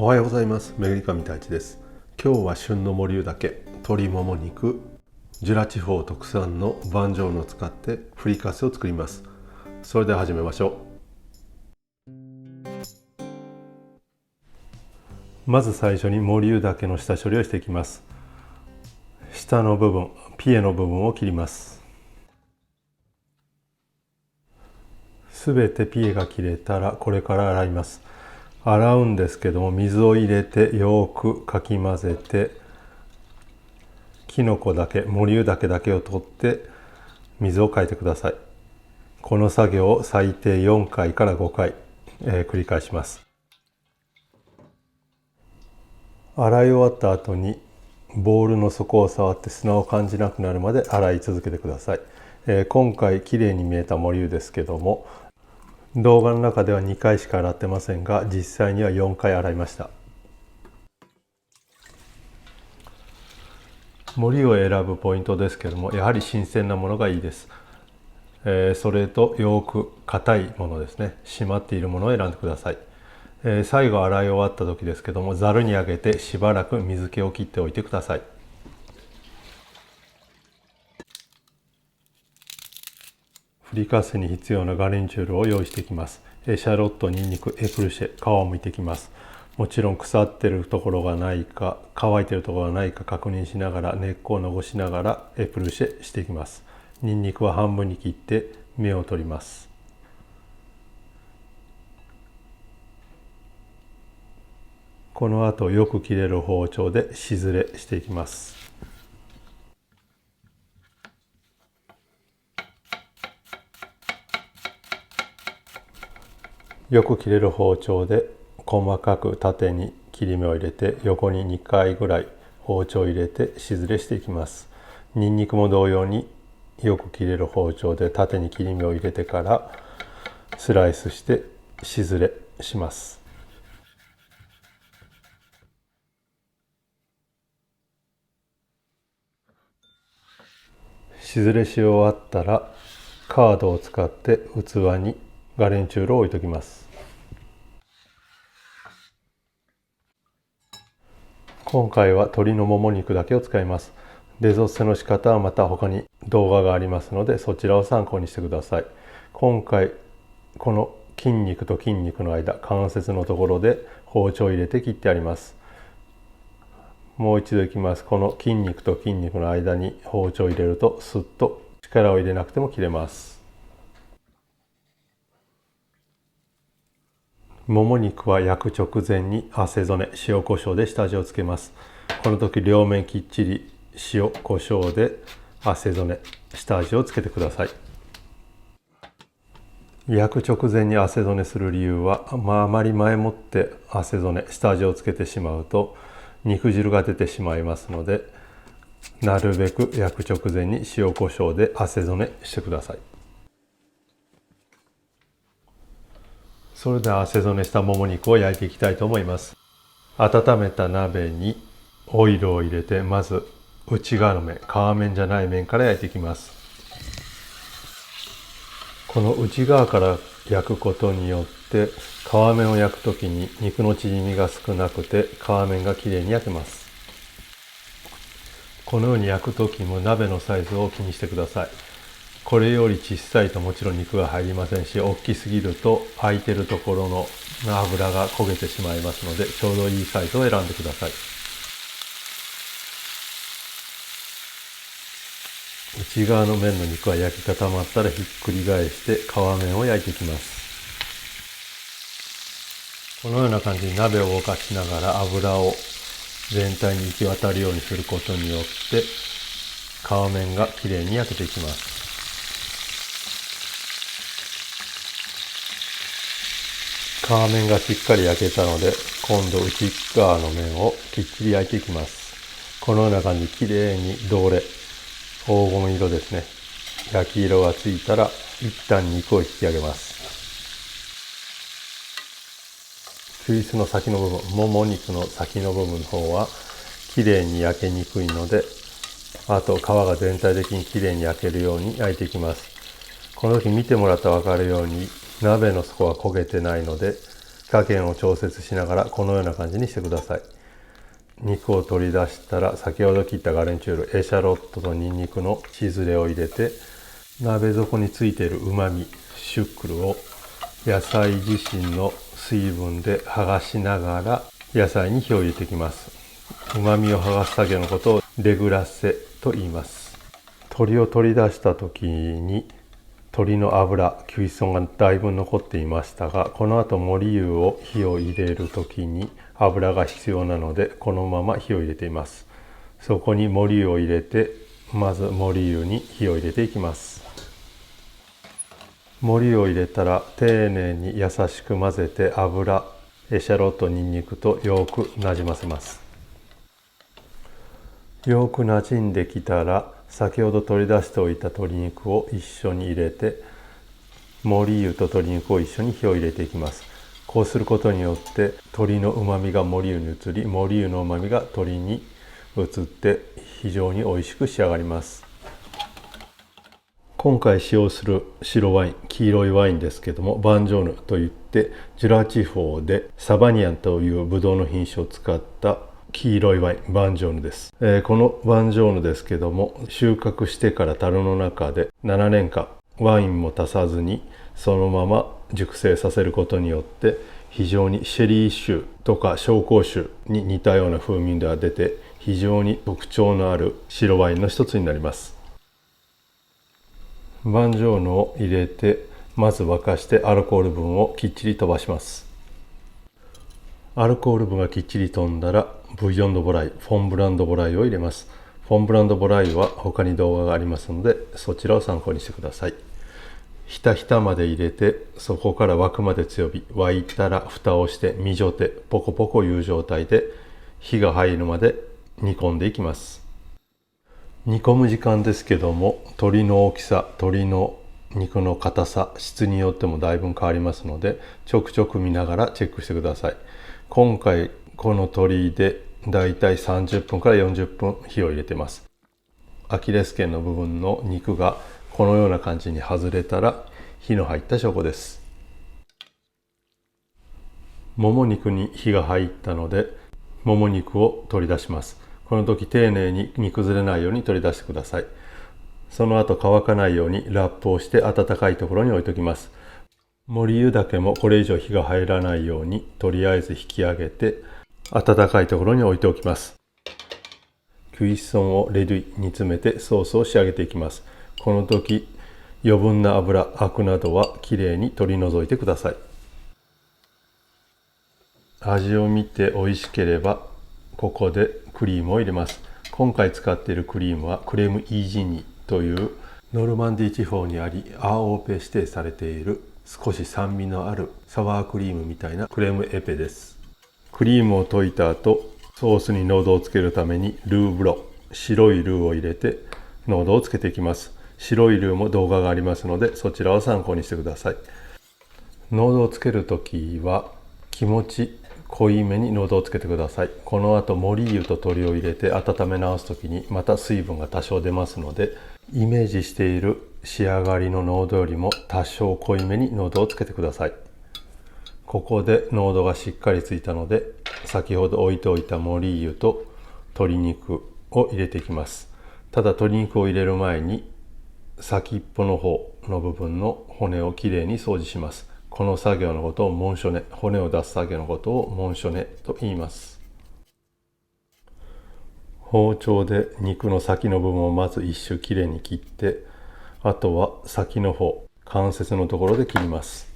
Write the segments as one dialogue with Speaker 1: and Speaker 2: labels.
Speaker 1: おはようございます。めぐりかみ太一です。今日は旬の森生岳、鶏もも肉、ジュラ地方特産の板状のを使ってふりかすを作ります。それでは始めましょう。まず最初に森生岳の下処理をしていきます。下の部分、ピエの部分を切ります。すべてピエが切れたらこれから洗います。洗うんですけども、水を入れてよくかき混ぜて、きのこだけ、森生岳だけを取って水をかいてください。この作業を最低4回から5回、繰り返します。洗い終わった後にボウルの底を触って砂を感じなくなるまで洗い続けてください。今回きれいに見えた森生ですけども、動画の中では2回しか洗ってませんが、実際には4回洗いました。森を選ぶポイントですけども、やはり新鮮なものがいいです。それとよく硬いものですね、締まっているものを選んでください。最後洗い終わった時ですけども、ざるにあげてしばらく水気を切っておいてください。ふりかすに必要なガレンチュールを用意していきます。シャロット、ニンニク、エプルシェ、皮を剥いていきます。もちろん腐ってるところがないか、乾いてるところがないか確認しながら、根っこを残しながらエプルシェしていきます。ニンニクは半分に切って芽を取ります。この後よく切れる包丁でしずれしていきます。よく切れる包丁で細かく縦に切り目を入れて、横に2回ぐらい包丁を入れてしずれしていきます。ニンニクも同様によく切れる包丁で縦に切り目を入れてからスライスしてしずれします。しずれし終わったらカードを使って器にガレンチュールを置いておきます。今回は鶏のもも肉だけを使います。デゾッセの仕方はまた他に動画がありますので、そちらを参考にしてください。今回この筋肉と筋肉の間、関節のところで包丁を入れて切ってあります。もう一度いきます。この筋肉と筋肉の間に包丁を入れるとスッと力を入れなくても切れます。もも肉は焼く直前に汗染め、塩コショウで下味をつけます。この時両面きっちり塩コショウで汗染め、下味をつけてください。焼く直前に汗染めする理由は、あまり前もって汗染め、下味をつけてしまうと肉汁が出てしまいますので、なるべく焼く直前に塩コショウで汗染めしてください。それでは汗染めしたもも肉を焼いていきたいと思います。温めた鍋にオイルを入れて、まず内側の面、皮面じゃない面から焼いていきます。この内側から焼くことによって皮面を焼くときに肉の縮みが少なくて皮面がきれいに焼けます。このように焼くときも鍋のサイズを気にしてください。これより小さいともちろん肉が入りませんし、大きすぎると空いてるところの油が焦げてしまいますので、ちょうどいいサイズを選んでください。内側の面の肉は焼き固まったらひっくり返して皮面を焼いていきます。このような感じに鍋を動かしながら油を全体に行き渡るようにすることによって皮面がきれいに焼けていきます。皮面がしっかり焼けたので、今度内側の面をきっちり焼いていきます。このような感じできれいに同レ、黄金色ですね、焼き色がついたら一旦肉を引き上げます。キュリスの先の部分、もも肉の先の部分の方はきれいに焼けにくいので、あと皮が全体的にきれいに焼けるように焼いていきます。この時見てもらったら分かるように鍋の底は焦げてないので、加減を調節しながらこのような感じにしてください。肉を取り出したら先ほど切ったガレンチュール、エシャロットとニンニクのしずれを入れて、鍋底についているうまみ、シュックルを野菜自身の水分で剥がしながら野菜に火を入れていきます。うまみを剥がす作業のことをデグラッセと言います。鶏を取り出した時に鶏の脂、キュイソンがだいぶ残っていましたが、この後モリ油を火を入れる時に油が必要なのでこのまま火を入れています。そこにモリ油を入れて、まずモリ油に火を入れていきます。モリ油を入れたら丁寧に優しく混ぜて油、エシャロット、ニンニクとよくなじませます。よくなじんできたら先ほど取り出しておいた鶏肉を一緒に入れて、モリ油と鶏肉を一緒に火を入れていきます。こうすることによって鶏のうまみがモリ油に移り、モリ油のうまみが鶏に移って非常に美味しく仕上がります。今回使用する白ワイン、黄色いワインですけども、バンジョーヌといってジュラ地方でサバニアンというブドウの品種を使った黄色いワイン、バンジョーヌです。このバンジョーヌですけども、収穫してから樽の中で7年間ワインも足さずにそのまま熟成させることによって非常にシェリー酒とか紹興酒に似たような風味が出て非常に特徴のある白ワインの一つになります。バンジョーヌを入れてまず沸かしてアルコール分をきっちり飛ばします。アルコール分がきっちり飛んだらブイヨン・ド・ボライ、フォン・ブラン・ド・ボライを入れます。フォン・ブラン・ド・ボライは他に動画がありますのでそちらを参考にしてください。ひたひたまで入れて、そこから沸くまで強火、沸いたら蓋をしてミジョテ、ポコポコいう状態で火が入るまで煮込んでいきます。煮込む時間ですけども、鶏の大きさ、鶏の肉の硬さ、質によってもだいぶ変わりますので、ちょくちょく見ながらチェックしてください。今回この鶏でだいたい30分から40分火を入れてます。アキレス腱の部分の肉がこのような感じに外れたら火の入った証拠です。もも肉に火が入ったので、もも肉を取り出します。この時丁寧に煮崩れないように取り出してください。その後乾かないようにラップをして温かいところに置いておきます。モリ油だけもこれ以上火が入らないようにとりあえず引き上げて温かいところに置いておきます。クイッソンをレデュイ煮詰めてソースを仕上げていきます。この時余分な油、アクなどはきれいに取り除いてください。味を見て美味しければここでクリームを入れます。今回使っているクリームはクレームイージニというノルマンディ地方にあり AOP 指定されている少し酸味のあるサワークリームみたいなクレームエペです。クリームを溶いた後、ソースに濃度をつけるためにルーブロ、白いルーを入れて濃度をつけていきます。白いルーも動画がありますのでそちらを参考にしてください。濃度をつけるときは気持ち濃いめに濃度をつけてください。この後モリ油と鶏を入れて温め直すときにまた水分が多少出ますので、イメージしている仕上がりの濃度よりも多少濃いめに濃度をつけてください。ここで濃度がしっかりついたので、先ほど置いておいたモリ油と鶏肉を入れていきます。ただ鶏肉を入れる前に先っぽの方の部分の骨をきれいに掃除します。この作業のことをモンショネ、骨を出す作業のことをモンショネと言います。包丁で肉の先の部分をまず一周きれいに切って、あとは先の方、関節のところで切ります。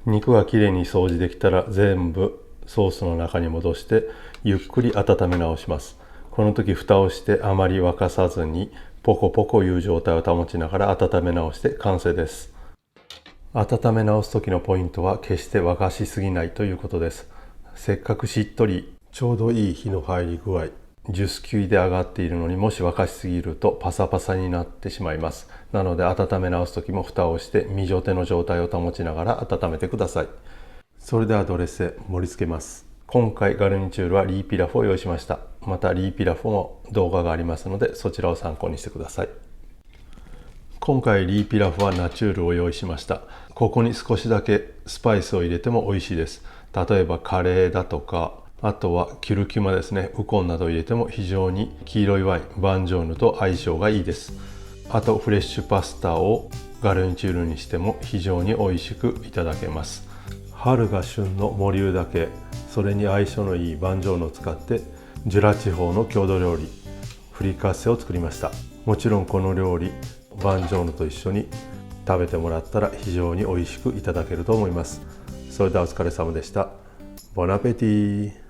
Speaker 1: 肉がきれいに掃除できたら全部ソースの中に戻してゆっくり温め直します。この時蓋をしてあまり沸かさずにポコポコいう状態を保ちながら温め直して完成です。温め直す時のポイントは決して沸かしすぎないということです。せっかくしっとりちょうどいい火の入り具合、ジュース級で上がっているのにもし沸かしすぎるとパサパサになってしまいます。なので温め直す時も蓋をして未蒸手の状態を保ちながら温めてください。それではドレスで盛り付けます。今回ガルニチュールはリーピラフを用意しました。またリーピラフも動画がありますのでそちらを参考にしてください。今回リーピラフはナチュールを用意しました。ここに少しだけスパイスを入れても美味しいです。例えばカレーだとか、あとはキュルキュマですね、ウコンなどを入れても非常に黄色いワインバンジョーヌと相性がいいです。あとフレッシュパスタをガルニチュールにしても非常に美味しくいただけます。春が旬のモリュウダケ、それに相性のいいバンジョーヌを使ってジュラ地方の郷土料理フリカッセを作りました。もちろんこの料理バンジョーヌと一緒に食べてもらったら非常に美味しくいただけると思います。それではお疲れ様でした。ボナペティ。